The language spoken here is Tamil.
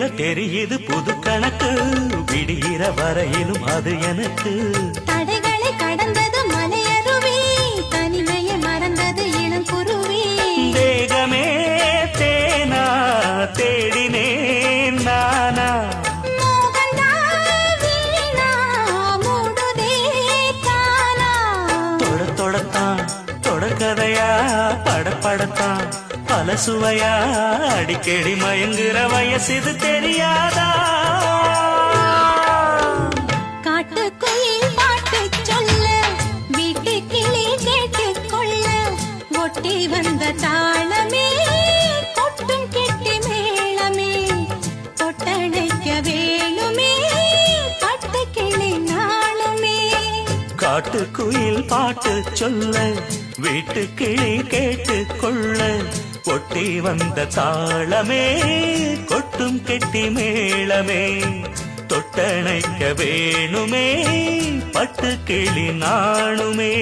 புத்தியில தெரியுது புது கணக்கு விடுகிற வரையிலும் அது எனக்கு தடைகளை கடந்தது மலையருவி தனிமையை மறந்தது இளங்குருவி தேகமே தேனா தேடினேன் நானா தொடக்கதையா படப்படத்தான் பல சுவையா அடிக்கடி மயங்குற வயசு தெரியாதா காட்டுக்குயில் பாட்டு சொல்ல வீட்டு கிளி கேட்டுக் கொள்ள ஒட்டி வந்த தாளமே கொட்டும் கெட்டி மேளமே தொட்டணைக்க வேணுமே பட்டு கிளி நாளுமே காட்டுக்குயில் பாட்டு சொல்ல வீட்டு கிளி கேட்டுக் கொள்ள ஒட்டி வந்த தாளமே கொட்டும் கெட்டி மேளமே தொட்டணைக்க வேணுமே பட்டு கிளி நாணுமே